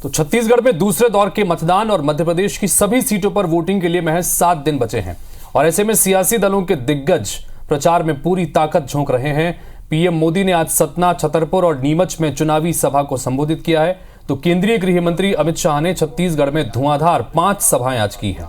तो छत्तीसगढ़ में दूसरे दौर के मतदान और मध्य प्रदेश की सभी सीटों पर वोटिंग के लिए महज 7 दिन बचे हैं और ऐसे में सियासी दलों के दिग्गज प्रचार में पूरी ताकत झोंक रहे हैं। पीएम मोदी ने आज सतना, छतरपुर और नीमच में चुनावी सभा को संबोधित किया है, तो केंद्रीय गृह मंत्री अमित शाह ने छत्तीसगढ़ में धुआंधार 5 सभाएं आज की हैं।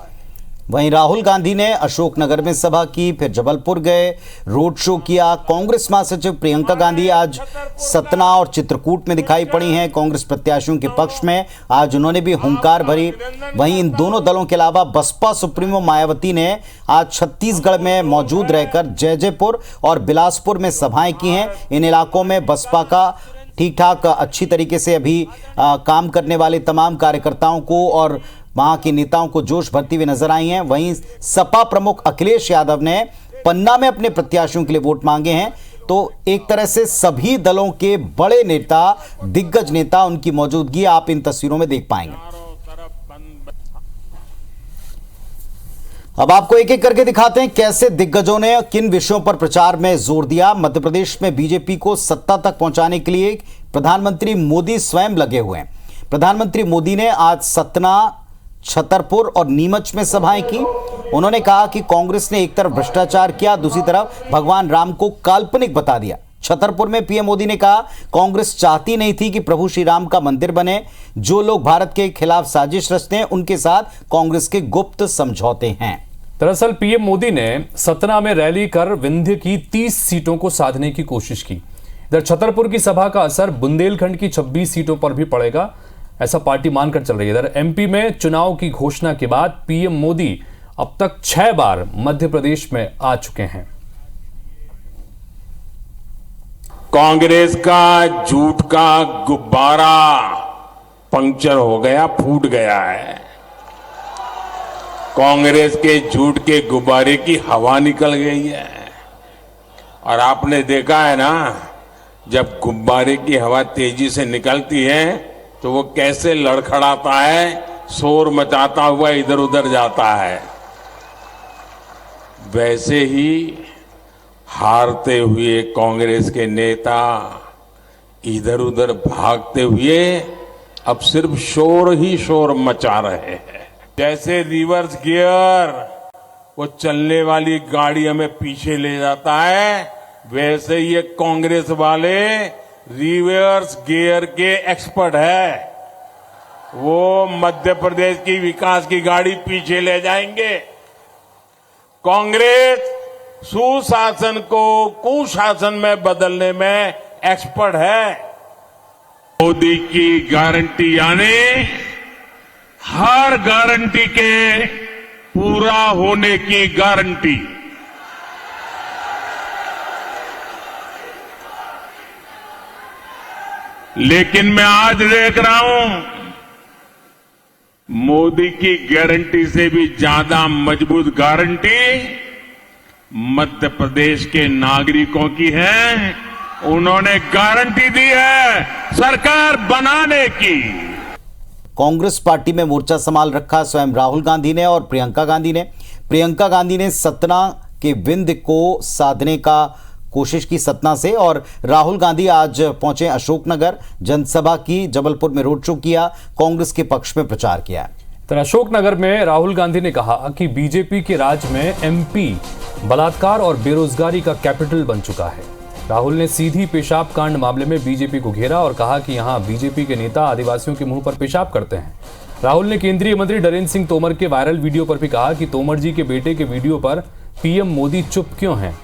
वहीं राहुल गांधी ने अशोकनगर में सभा की, फिर जबलपुर गए, रोड शो किया। कांग्रेस महासचिव प्रियंका गांधी आज सतना और चित्रकूट में दिखाई पड़ी हैं कांग्रेस प्रत्याशियों के पक्ष में। आज उन्होंने भी हुंकार भरी। वहीं इन दोनों दलों के अलावा बसपा सुप्रीमो मायावती ने आज छत्तीसगढ़ में मौजूद रहकर जैजैपुर और बिलासपुर में सभाएं की हैं। इन इलाकों में बसपा का ठीक ठाक अच्छी तरीके से अभी काम करने वाले तमाम कार्यकर्ताओं को और वहां के नेताओं को जोश भरती हुई नजर आई हैं। वहीं सपा प्रमुख अखिलेश यादव ने पन्ना में अपने प्रत्याशियों के लिए वोट मांगे हैं। तो एक तरह से सभी दलों के बड़े नेता, दिग्गज नेता, उनकी मौजूदगी आप इन तस्वीरों में देख पाएंगे। अब आपको एक एक करके दिखाते हैं कैसे दिग्गजों ने किन विषयों पर प्रचार में जोर दिया। मध्य प्रदेश में बीजेपी को सत्ता तक पहुंचाने के लिए प्रधानमंत्री मोदी स्वयं लगे हुए हैं। प्रधानमंत्री मोदी ने आज सतना, छतरपुर और नीमच में सभाएं की। उन्होंने कहा कि कांग्रेस ने एक तरफ भ्रष्टाचार किया, दूसरी तरफ भगवान राम को काल्पनिक बता दिया। छतरपुर में पीएम मोदी ने कहा कांग्रेस चाहती नहीं थी कि प्रभु श्री राम का मंदिर बने। जो लोग भारत के खिलाफ साजिश रचते हैं उनके साथ कांग्रेस के गुप्त समझौते हैं। दरअसल पीएम मोदी ने सतना में रैली कर विंध्य की 30 सीटों को साधने की कोशिश की। इधर छतरपुर की सभा का असर बुंदेलखंड की 26 सीटों पर भी पड़ेगा, ऐसा पार्टी मानकर चल रही है। इधर एमपी में चुनाव की घोषणा के बाद पीएम मोदी अब तक 6 बार मध्य प्रदेश में आ चुके हैं। कांग्रेस का झूठ का गुब्बारा पंक्चर हो गया, फूट गया है। कांग्रेस के झूठ के गुब्बारे की हवा निकल गई है। और आपने देखा है ना, जब गुब्बारे की हवा तेजी से निकलती है तो वो कैसे लड़खड़ाता है, शोर मचाता हुआ इधर उधर जाता है। वैसे ही हारते हुए कांग्रेस के नेता इधर उधर भागते हुए अब सिर्फ शोर ही शोर मचा रहे हैं। जैसे रिवर्स गियर वो चलने वाली गाड़ी हमें पीछे ले जाता है, वैसे ये कांग्रेस वाले रिवर्स गियर के एक्सपर्ट है। वो मध्य प्रदेश की विकास की गाड़ी पीछे ले जाएंगे। कांग्रेस सुशासन को कुशासन में बदलने में एक्सपर्ट है। मोदी की गारंटी यानी हर गारंटी के पूरा होने की गारंटी। लेकिन मैं आज देख रहा हूं मोदी की गारंटी से भी ज्यादा मजबूत गारंटी मध्य प्रदेश के नागरिकों की है। उन्होंने गारंटी दी है सरकार बनाने की। कांग्रेस पार्टी में मोर्चा संभाल रखा स्वयं राहुल गांधी ने और प्रियंका गांधी ने सतना के विंध्य को साधने का कोशिश की सतना से, और राहुल गांधी आज पहुंचे अशोकनगर, जनसभा की, जबलपुर में रोड शो किया, कांग्रेस के पक्ष में प्रचार किया। तो अशोकनगर में राहुल गांधी ने कहा कि बीजेपी के राज में एमपी बलात्कार और बेरोजगारी का कैपिटल बन चुका है। राहुल ने सीधी पेशाब कांड मामले में बीजेपी को घेरा और कहा कि यहां बीजेपी के नेता आदिवासियों के मुंह पर पेशाब करते हैं। राहुल ने केंद्रीय मंत्री नरेंद्र सिंह तोमर के वायरल वीडियो पर भी कहा कि तोमर जी के बेटे के वीडियो पर पीएम मोदी चुप क्यों हैं।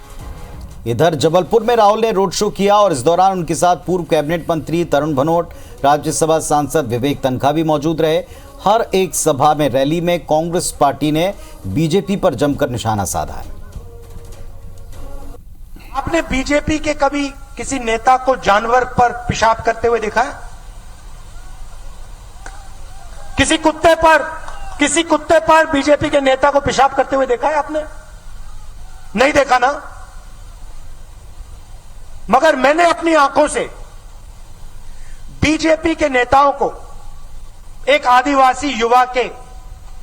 इधर जबलपुर में राहुल ने रोड शो किया और इस दौरान उनके साथ पूर्व कैबिनेट मंत्री तरुण भनोट, राज्यसभा सांसद विवेक तन्खा भी मौजूद रहे। हर एक सभा में, रैली में कांग्रेस पार्टी ने बीजेपी पर जमकर निशाना साधा है। आपने बीजेपी के कभी किसी नेता को जानवर पर पेशाब करते हुए देखा है? किसी कुत्ते पर बीजेपी के नेता को पेशाब करते हुए देखा है आपने? नहीं देखा ना। मगर मैंने अपनी आंखों से बीजेपी के नेताओं को एक आदिवासी युवा के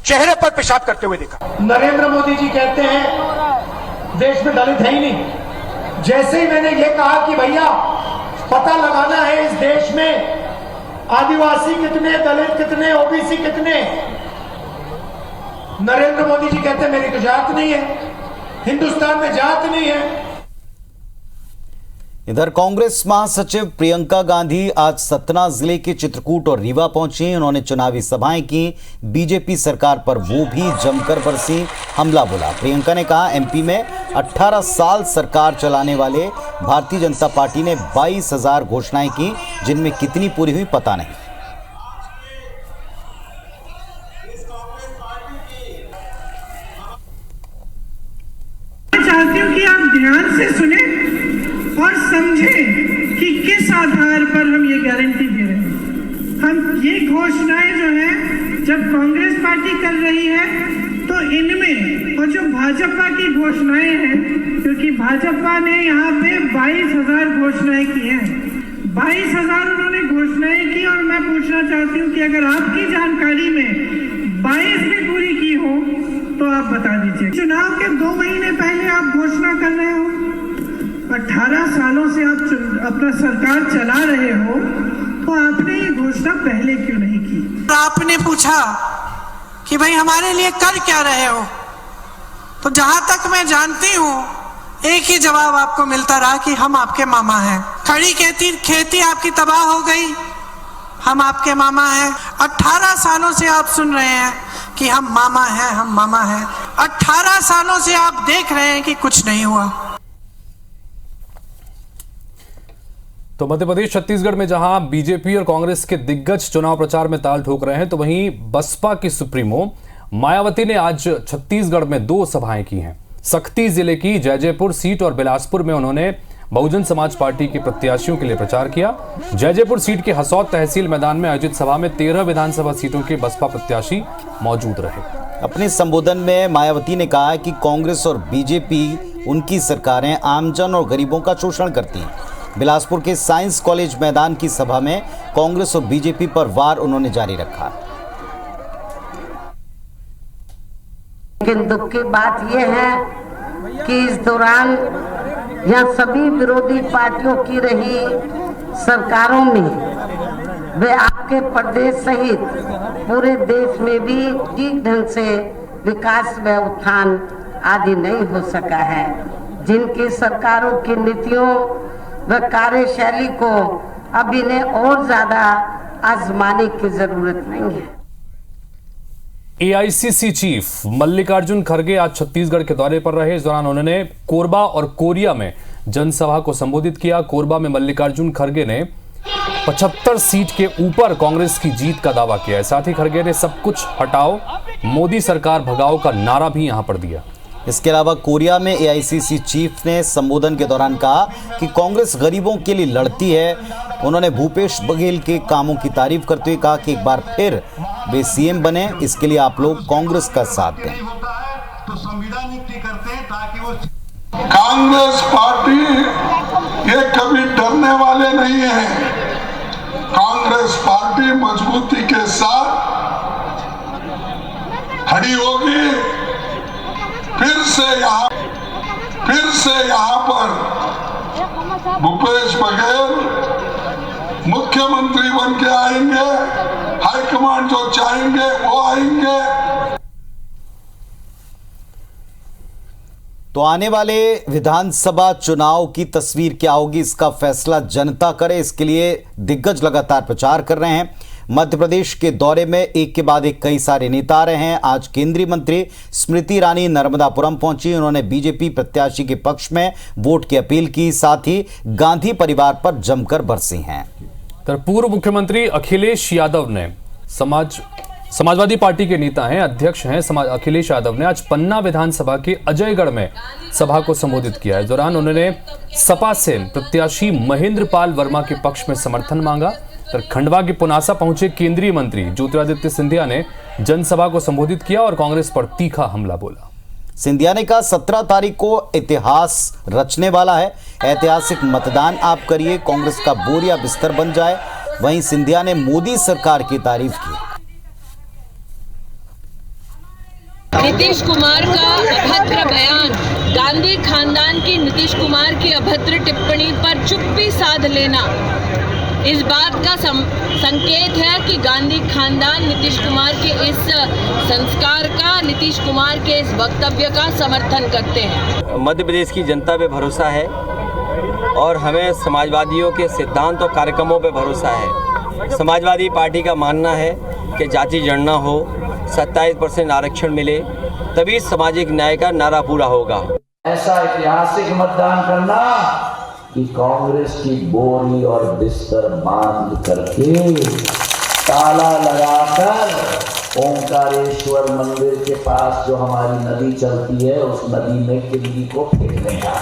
चेहरे पर पेशाब करते हुए देखा। नरेंद्र मोदी जी कहते हैं देश में दलित है ही नहीं। जैसे ही मैंने ये कहा कि भैया पता लगाना है इस देश में आदिवासी कितने, दलित कितने, ओबीसी कितने। नरेंद्र मोदी जी कहते हैं मेरी तो जात नहीं है, हिंदुस्तान में जात नहीं है। इधर कांग्रेस महासचिव प्रियंका गांधी आज सतना जिले के चित्रकूट और रीवा पहुंची। उन्होंने चुनावी सभाएं की। बीजेपी सरकार पर वो भी जमकर बरसी, हमला बोला। प्रियंका ने कहा एमपी में 18 साल सरकार चलाने वाले भारतीय जनता पार्टी ने 22,000 घोषणाएं की, जिनमें कितनी पूरी हुई पता नहीं। चाहती हूँ कि आप ध्यान से सुने और समझें कि किस आधार पर हम ये गारंटी दे रहे हैं। हम ये घोषणाएं जो है जब कांग्रेस पार्टी कर रही है तो इनमें और जो भाजपा की घोषणाएं हैं, क्योंकि भाजपा ने यहाँ पे 22,000 घोषणाएं की हैं, 22,000 उन्होंने घोषणाएं की। और मैं पूछना चाहती हूँ कि अगर आपकी जानकारी में 22 भी पूरी की हो तो आप बता दीजिए। चुनाव के 2 महीने पहले आप घोषणा कर रहे हो, 18 सालों से आप अपना सरकार चला रहे हो, तो आपने ये घोषणा पहले क्यों नहीं की? आपने पूछा कि भाई हमारे लिए कर क्या रहे हो, तो जहां तक मैं जानती हूँ एक ही जवाब आपको मिलता रहा कि हम आपके मामा हैं। खड़ी खेती आपकी तबाह हो गई, हम आपके मामा हैं। 18 सालों से आप सुन रहे हैं कि हम मामा हैं, हम मामा हैं। 18 सालों से आप देख रहे हैं कि कुछ नहीं हुआ। तो मध्य प्रदेश छत्तीसगढ़ में जहां बीजेपी और कांग्रेस के दिग्गज चुनाव प्रचार में ताल ठोक रहे हैं, तो वहीं बसपा की सुप्रीमो मायावती ने आज छत्तीसगढ़ में 2 सभाएं की हैं। सक्ती जिले की जैजैपुर सीट और बिलासपुर में उन्होंने बहुजन समाज पार्टी के प्रत्याशियों के लिए प्रचार किया। जैजैपुर सीट के हसौद तहसील मैदान में आयोजित सभा में 13 विधानसभा सीटों के बसपा प्रत्याशी मौजूद रहे। अपने संबोधन में मायावती ने कहा कि कांग्रेस और बीजेपी, उनकी सरकारें आमजन और गरीबों का शोषण करती हैं। बिलासपुर के साइंस कॉलेज मैदान की सभा में कांग्रेस और बीजेपी पर वार उन्होंने जारी रखा। लेकिन दुख की बात यह है कि इस दौरान यहाँ सभी विरोधी पार्टियों की रही सरकारों में वे आपके प्रदेश सहित पूरे देश में भी ठीक ढंग से विकास व उत्थान आदि नहीं हो सका है। जिनकी सरकारों की नीतियों व कार्यशैली को अब इन्हें और ज्यादा आजमाने की जरूरत नहीं है। एआईसीसी चीफ मल्लिकार्जुन खड़गे आज छत्तीसगढ़ के दौरे पर रहे। इस दौरान उन्होंने कोरबा और कोरिया में जनसभा को संबोधित किया। कोरबा में मल्लिकार्जुन खड़गे ने 75 सीट के ऊपर कांग्रेस की जीत का दावा किया है। साथ ही खड़गे ने सब कुछ हटाओ, मोदी सरकार भगाओ का नारा भी यहां पर दिया। इसके अलावा कोरिया में एआईसीसी चीफ ने संबोधन के दौरान कहा कि कांग्रेस गरीबों के लिए लड़ती है। उन्होंने भूपेश बघेल के कामों की तारीफ करते हुए कहा कि एक बार फिर वे सीएम बने, इसके लिए आप लोग कांग्रेस का साथ दें। तो संविधान नियुक्ति करते हैं ताकि वो कांग्रेस पार्टी ये कभी डरने वाले नहीं है। कांग्रेस पार्टी मजबूती के साथ खड़ी होगी। फिर से यहाँ पर भूपेश बघेल मुख्यमंत्री बन के आएंगे। हाईकमांड जो चाहेंगे वो आएंगे। तो आने वाले विधानसभा चुनाव की तस्वीर क्या होगी, इसका फैसला जनता करे। इसके लिए दिग्गज लगातार प्रचार कर रहे हैं। मध्य प्रदेश के दौरे में एक के बाद एक कई सारे नेता आ रहे हैं। आज केंद्रीय मंत्री स्मृति ईरानी नर्मदापुरम पहुंची। उन्होंने बीजेपी प्रत्याशी के पक्ष में वोट की अपील की। साथ ही गांधी परिवार पर जमकर बरसी हैं। पूर्व मुख्यमंत्री अखिलेश यादव ने समाजवादी पार्टी के नेता हैं, अध्यक्ष हैं अखिलेश यादव ने आज पन्ना विधानसभा के अजयगढ़ में सभा को संबोधित किया। इस दौरान उन्होंने सपा से प्रत्याशी महेंद्र पाल वर्मा के पक्ष में समर्थन मांगा। खंडवा के पुनासा पहुंचे केंद्रीय मंत्री ज्योतिरादित्य सिंधिया ने जनसभा को संबोधित किया और कांग्रेस पर तीखा हमला बोला। सिंधिया ने कहा 17 तारीख को इतिहास रचने वाला है। ऐतिहासिक मतदान आप करिए, कांग्रेस का बोरिया बिस्तर बन जाए। वहीं सिंधिया ने मोदी सरकार की तारीफ की। नीतीश कुमार का अभद्र बयान, गांधी खानदान की नीतीश कुमार की अभद्र टिप्पणी पर चुप्पी साध लेना इस बात का संकेत है कि गांधी खानदान नीतीश कुमार के इस संस्कार का, नीतीश कुमार के इस वक्तव्य का समर्थन करते हैं। मध्य प्रदेश की जनता पे भरोसा है और हमें समाजवादियों के सिद्धांत और कार्यक्रमों पे भरोसा है। समाजवादी पार्टी का मानना है कि जाति जनगणना हो, 27% आरक्षण मिले, तभी सामाजिक न्याय का नारा पूरा होगा। ऐसा ऐतिहासिक मतदान करना कि कांग्रेस की बोरी और बिस्तर बांध करके ताला लगाकर ओंकारेश्वर मंदिर के पास जो हमारी नदी चलती है उस नदी में किल्ली को फेंकने का